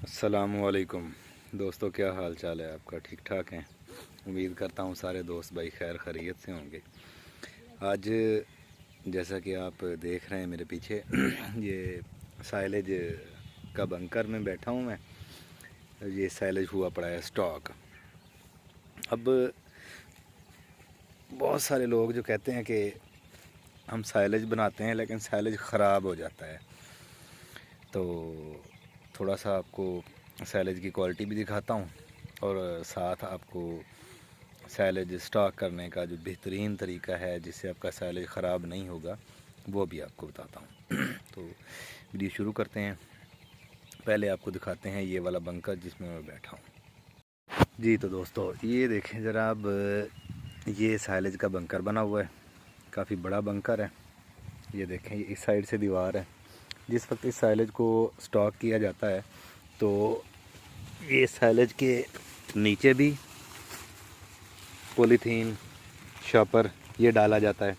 अस्सलामुअलैकुम दोस्तों, क्या हाल चाल है आपका? ठीक ठाक हैं? उम्मीद करता हूँ सारे दोस्त भाई खैर खैरियत से होंगे। आज जैसा कि आप देख रहे हैं मेरे पीछे ये साइलेज का बंकर में बैठा हूँ मैं। ये साइलेज हुआ पड़ा है स्टॉक। अब बहुत सारे लोग जो कहते हैं कि हम साइलेज बनाते हैं लेकिन साइलेज ख़राब हो जाता है, तो थोड़ा सा आपको साइलेज की क्वालिटी भी दिखाता हूँ और साथ आपको साइलेज स्टॉक करने का जो बेहतरीन तरीका है जिससे आपका साइलेज ख़राब नहीं होगा वो भी आपको बताता हूँ। तो वीडियो शुरू करते हैं। पहले आपको दिखाते हैं ये वाला बंकर जिसमें मैं बैठा हूँ। जी तो दोस्तों ये देखें ज़रा, अब ये साइलेज का बंकर बना हुआ है, काफ़ी बड़ा बंकर है। ये देखें, ये इस साइड से दीवार है। जिस वक्त इस साइलेज को स्टॉक किया जाता है तो ये साइलेज के नीचे भी पॉलीथीन शॉपर ये डाला जाता है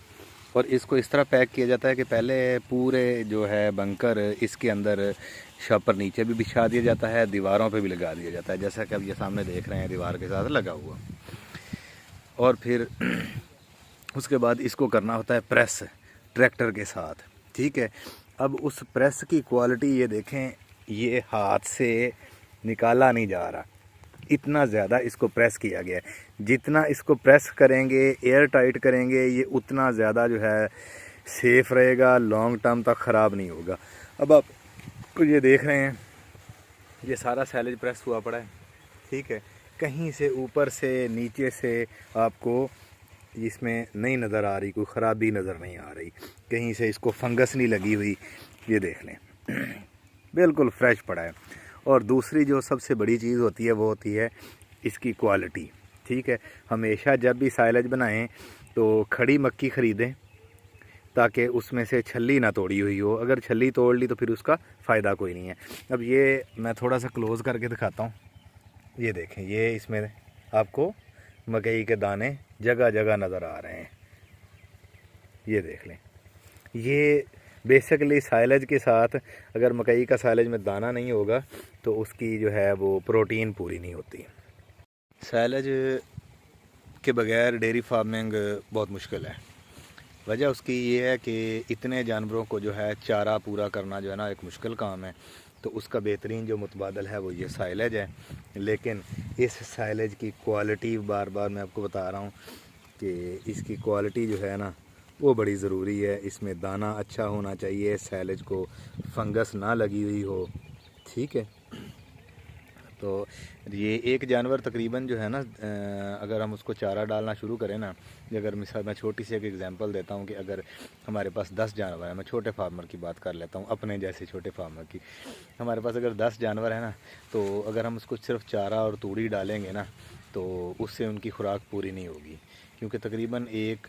और इसको इस तरह पैक किया जाता है कि पहले पूरे जो है बंकर इसके अंदर शॉपर नीचे भी बिछा दिया जाता है, दीवारों पे भी लगा दिया जाता है, जैसा कि अब ये सामने देख रहे हैं दीवार के साथ लगा हुआ। और फिर उसके बाद इसको करना होता है प्रेस ट्रैक्टर के साथ, ठीक है। अब उस प्रेस की क्वालिटी ये देखें, ये हाथ से निकाला नहीं जा रहा, इतना ज़्यादा इसको प्रेस किया गया है। जितना इसको प्रेस करेंगे, एयर टाइट करेंगे, ये उतना ज़्यादा जो है सेफ़ रहेगा, लॉन्ग टर्म तक ख़राब नहीं होगा। अब आप ये देख रहे हैं ये सारा साइलेज प्रेस हुआ पड़ा है, ठीक है। कहीं से ऊपर से नीचे से आपको इसमें नहीं नज़र आ रही, कोई ख़राबी नज़र नहीं आ रही, कहीं से इसको फंगस नहीं लगी हुई। ये देख लें बिल्कुल फ्रेश पड़ा है। और दूसरी जो सबसे बड़ी चीज़ होती है वो होती है इसकी क्वालिटी, ठीक है। हमेशा जब भी साइलेज बनाएं तो खड़ी मक्की ख़रीदें ताकि उसमें से छल्ली ना तोड़ी हुई हो। अगर छल्ली तोड़ ली तो फिर उसका फ़ायदा कोई नहीं है। अब ये मैं थोड़ा सा क्लोज़ करके दिखाता हूँ। ये देखें, ये इसमें आपको मकई के दाने जगह जगह नज़र आ रहे हैं। ये देख लें, ये बेसिकली साइलेज के साथ अगर मकई का साइलेज में दाना नहीं होगा तो उसकी जो है वो प्रोटीन पूरी नहीं होती। साइलेज के बगैर डेयरी फार्मिंग बहुत मुश्किल है। वजह उसकी ये है कि इतने जानवरों को जो है चारा पूरा करना जो है ना एक मुश्किल काम है। तो उसका बेहतरीन जो मुतबादल है वो ये साइलेज है। लेकिन इस साइलेज की क्वालिटी बार बार मैं आपको बता रहा हूँ कि इसकी क्वालिटी जो है ना वो बड़ी ज़रूरी है। इसमें दाना अच्छा होना चाहिए, साइलेज को फंगस ना लगी हुई हो, ठीक है। तो ये एक जानवर तकरीबन जो है ना, अगर हम उसको चारा डालना शुरू करें ना, अगर मिसाल मैं छोटी सी एक एग्जांपल देता हूँ कि अगर हमारे पास 10 जानवर हैं, मैं छोटे फार्मर की बात कर लेता हूँ, अपने जैसे छोटे फार्मर की। हमारे पास अगर 10 जानवर है ना, तो अगर हम उसको सिर्फ चारा और तूड़ी डालेंगे ना तो उससे उनकी खुराक पूरी नहीं होगी, क्योंकि तकरीबन एक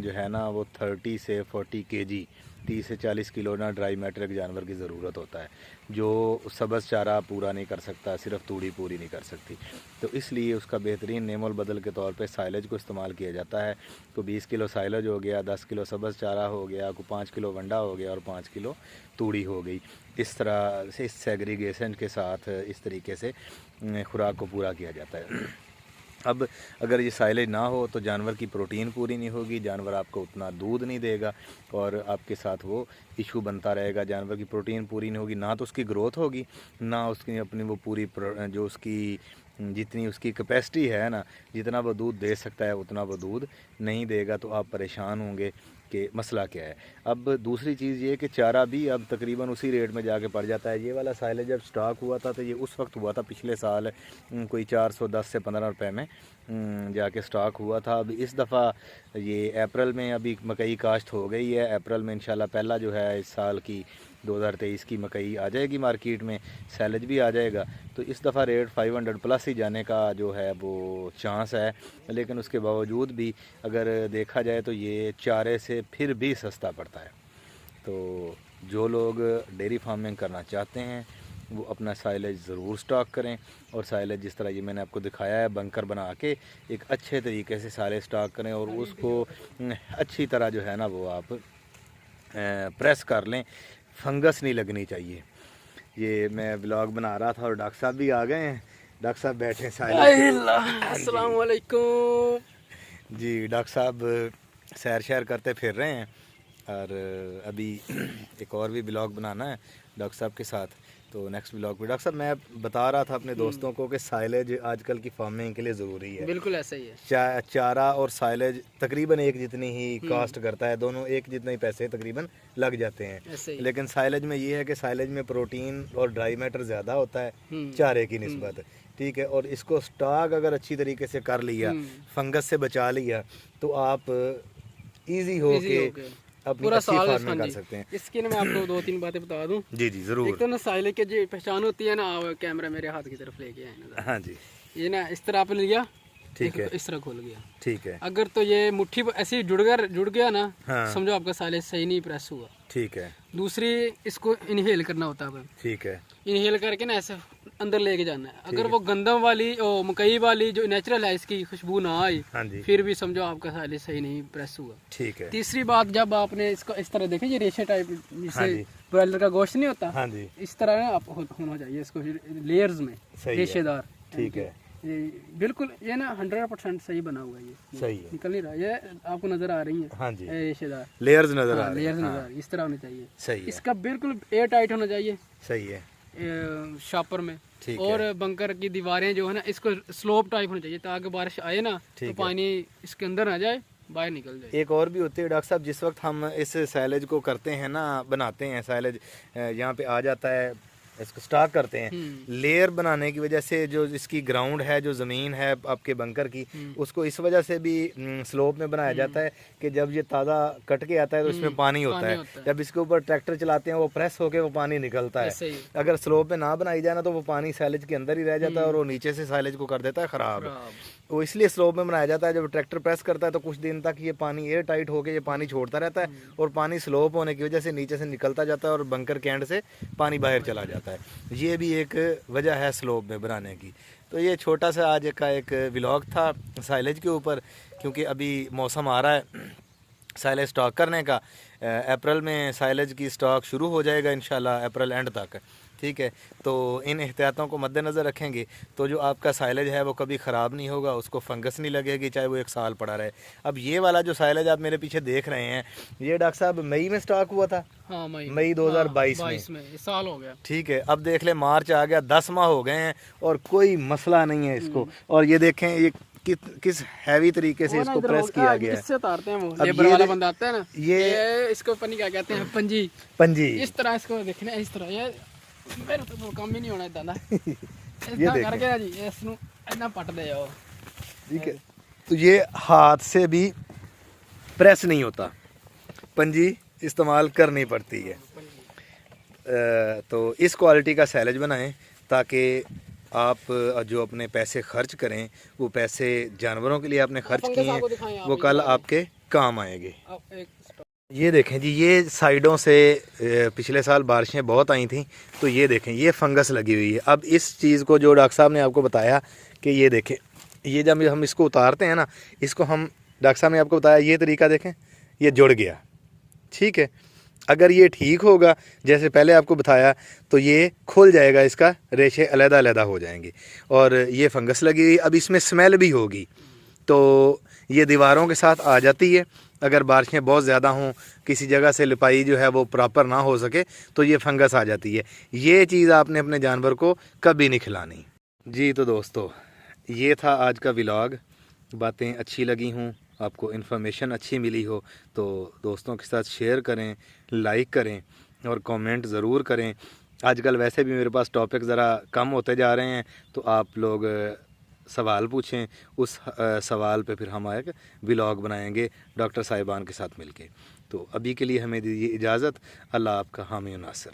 जो है ना वो 30 से 40 केजी 30 से 40 किलो ना ड्राई मैटर एक जानवर की ज़रूरत होता है, जो सब्ज़ चारा पूरा नहीं कर सकता, सिर्फ तूड़ी पूरी नहीं कर सकती। तो इसलिए उसका बेहतरीन नेमोल बदल के तौर पे साइलेज को इस्तेमाल किया जाता है। तो 20 किलो साइलेज हो गया, 10 किलो सब्ज़ चारा हो गया, को 5 किलो वंडा हो गया और 5 किलो तूड़ी हो गई। इस तरह से इस सेग्रीगेशन के साथ इस तरीके से खुराक को पूरा किया जाता है। अब अगर ये साइलेज ना हो तो जानवर की प्रोटीन पूरी नहीं होगी, जानवर आपको उतना दूध नहीं देगा और आपके साथ वो इशू बनता रहेगा। जानवर की प्रोटीन पूरी नहीं होगी, ना तो उसकी ग्रोथ होगी, ना उसकी अपनी वो पूरी जो उसकी जितनी उसकी कैपेसिटी है ना, जितना वो दूध दे सकता है उतना वो दूध नहीं देगा। तो आप परेशान होंगे कि मसला क्या है। अब दूसरी चीज़ ये कि चारा भी अब तकरीबन उसी रेट में जाके पड़ जाता है। ये वाला साइलेज जब स्टॉक हुआ था तो ये उस वक्त हुआ था पिछले साल कोई 410 से 15 रुपए में जाके स्टॉक हुआ था। अब इस दफ़ा ये अप्रैल में अभी मकई काश्त हो गई है। अप्रैल में इंशाल्लाह पहला जो है इस साल की 2023 की मकई आ जाएगी मार्केट में, साइलेज भी आ जाएगा। तो इस दफ़ा रेट 500 प्लस ही जाने का जो है वो चांस है। लेकिन उसके बावजूद भी अगर देखा जाए तो ये चारे से फिर भी सस्ता पड़ता है। तो जो लोग डेयरी फार्मिंग करना चाहते हैं वो अपना साइलेज ज़रूर स्टॉक करें। और साइलेज जिस तरह ये मैंने आपको दिखाया है बंकर बना के एक अच्छे तरीके से साइलेज स्टॉक करें और उसको अच्छी तरह जो है ना वो आप प्रेस कर लें, फंगस नहीं लगनी चाहिए। ये मैं व्लॉग बना रहा था और डॉक्टर साहब भी आ गए हैं। डॉक्टर साहब बैठे हैं अस्सलाम वालेकुम जी। डॉक्टर साहब सैर करते फिर रहे हैं और अभी एक और भी व्लॉग बनाना है डॉक्टर साहब के साथ, तो नेक्स्ट व्लॉग में। डॉक्टर साहब मैं बता रहा था अपने दोस्तों को कि साइलेज आजकल की फार्मिंग के लिए ज़रूरी है। बिल्कुल ऐसा ही है। चारा और साइलेज तकरीबन एक जितनी ही कॉस्ट करता है, दोनों एक जितने ही पैसे तकरीबन लग जाते हैं। लेकिन साइलेज में ये है कि साइलेज में प्रोटीन और ड्राई मैटर ज़्यादा होता है चारे की निस्बत, ठीक है। और इसको स्टॉक अगर अच्छी तरीके से कर लिया, फंगस से बचा लिया, तो आप इजी हो के पूरा साल फार्मिंग कर सकते हैं। इसके मैं आपको 2-3 बातें बता दूं। जी जी जरूर। एक तो ना साइलेज की जो पहचान होती है ना, कैमरा मेरे हाथ की तरफ लेके आए ना। हाँ जी। ये ना इस तरह आप लिया, ठीक है, इस तरह खुल गया, ठीक है। अगर तो ये मुट्ठी ऐसे जुड़ गया ना, हाँ। समझो आपका साइलेज सही नहीं प्रेस हुआ, ठीक है। दूसरी इसको इनहेल करना होता है, ठीक है। इनहेल करके ना ऐसे अंदर लेके जाना है। अगर वो गंदम वाली और मकई वाली जो नेचुरल है, इसकी खुशबू ना आई, हाँ जी, फिर भी समझो आपका साइलेज सही नहीं प्रेस हुआ। ठीक है। तीसरी बात, जब आपने इसको इस तरह देखें, ये रेशे टाइप जिससे ब्रॉयलर का गोश्त नहीं होता, हाँ जी, इस तरह ना आप होना चाहिए इसको लेयर्स में, रेशेदार। ठीक है। बिल्कुल ये ना 100% सही बना हुआ है, ये सही है, निकल नहीं रहा, ये आपको नजर आ रही है। हाँ जी, रेशेदार लेयर्स नजर आ रही है, लेयर्स नजर आ रही है, इस तरह होनी चाहिए। सही है। इसका बिल्कुल एयर टाइट होना चाहिए, सही है, शॉपर में। ठीक और है। बंकर की दीवारें जो है ना, इसको स्लोप टाइप होनी चाहिए, ताकि बारिश आए ना तो पानी इसके अंदर ना जाए, बाहर निकल जाए। एक और भी होती है डॉक्टर साहब, जिस वक्त हम इस साइलेज को करते हैं ना, बनाते हैं साइलेज, यहाँ पे आ जाता है, इसको स्टॉक करते हैं, लेयर बनाने की वजह से जो इसकी ग्राउंड है, जो ज़मीन है आपके बंकर की, उसको इस वजह से भी स्लोप में बनाया जाता है कि जब ये ताज़ा कट के आता है तो इसमें पानी होता है। जब इसके ऊपर ट्रैक्टर चलाते हैं वो प्रेस होके वो पानी निकलता है। अगर स्लोप में ना बनाई जाए ना तो वो पानी साइलेज के अंदर ही रह जाता है और वो नीचे से साइलेज को कर देता है ख़राब। वो इसलिए स्लोप में बनाया जाता है। जब ट्रैक्टर प्रेस करता है तो कुछ दिन तक ये पानी एयर टाइट होकर ये पानी छोड़ता रहता है और पानी स्लोप होने की वजह से नीचे से निकलता जाता है और बंकर के एंड से पानी बाहर चला जाता है। ये भी एक वजह है स्लोप में बनाने की। तो ये छोटा सा आज का एक व्लॉग था साइलेज के ऊपर, क्योंकि अभी मौसम आ रहा है साइलेज स्टॉक करने का। अप्रैल में साइलेज की स्टॉक शुरू हो जाएगा इंशाल्लाह, अप्रैल एंड तक, ठीक है। तो इन एहतियातों को मद्देनज़र रखेंगे तो जो आपका साइलेज है वो कभी ख़राब नहीं होगा, उसको फंगस नहीं लगेगी, चाहे वो 1 साल पड़ा रहे। अब ये वाला जो साइलेज आप मेरे पीछे देख रहे हैं, ये डॉक्टर साहब मई में स्टॉक हुआ था। हाँ, मई 2022 में साल हो गया, ठीक है। अब देख ले मार्च आ गया, 10 माह हो गए हैं और कोई मसला नहीं है इसको। और ये देखें ये किस हैवी तरीके से इसको प्रेस किया गया है। इससे उतारते हैं वो लेबर वाला बंदा आता है ना, ये इसको पन्नी क्या कहते हैं, पंजी। इस तरह इसको देखने, इस तरह ये मेरे तो काम ही नहीं होना इतना ये करके ना जी, इसनु इतना पट दे जाओ, ठीक है। तो ये हाथ से भी प्रेस नहीं होता, पंजी इस्तेमाल करनी पड़ती है। तो इस क्वालिटी का सैलेज बनाएं ताकि आप जो अपने पैसे खर्च करें, वो पैसे जानवरों के लिए आपने खर्च किए हैं, वो कल आपके काम आएंगे। ये देखें जी, ये साइडों से पिछले साल बारिशें बहुत आई थी, तो ये देखें ये फंगस लगी हुई है। अब इस चीज़ को जो डॉक्टर साहब ने आपको बताया कि ये देखें, ये जब हम इसको उतारते हैं ना, इसको हम डॉक्टर साहब ने आपको बताया ये तरीका देखें, ये जुड़ गया, ठीक है। अगर ये ठीक होगा जैसे पहले आपको बताया तो ये खुल जाएगा, इसका रेशे अलग-अलग हो जाएंगे और ये फंगस लगी हुई। अब इसमें स्मेल भी होगी, तो ये दीवारों के साथ आ जाती है। अगर बारिशें बहुत ज़्यादा हों, किसी जगह से लिपाई जो है वो प्रॉपर ना हो सके, तो ये फंगस आ जाती है। ये चीज़ आपने अपने जानवर को कभी नहीं खिलानी जी। तो दोस्तों, ये था आज का व्लॉग। बातें अच्छी लगी हों, आपको इन्फॉर्मेशन अच्छी मिली हो, तो दोस्तों के साथ शेयर करें, लाइक करें और कमेंट ज़रूर करें। आजकल वैसे भी मेरे पास टॉपिक ज़रा कम होते जा रहे हैं, तो आप लोग सवाल पूछें, उस सवाल पे फिर हम एक व्लॉग बनाएंगे डॉक्टर साहिबान के साथ मिलके। तो अभी के लिए हमें दीजिए इजाज़त। अल्लाह आपका हामी नासिर।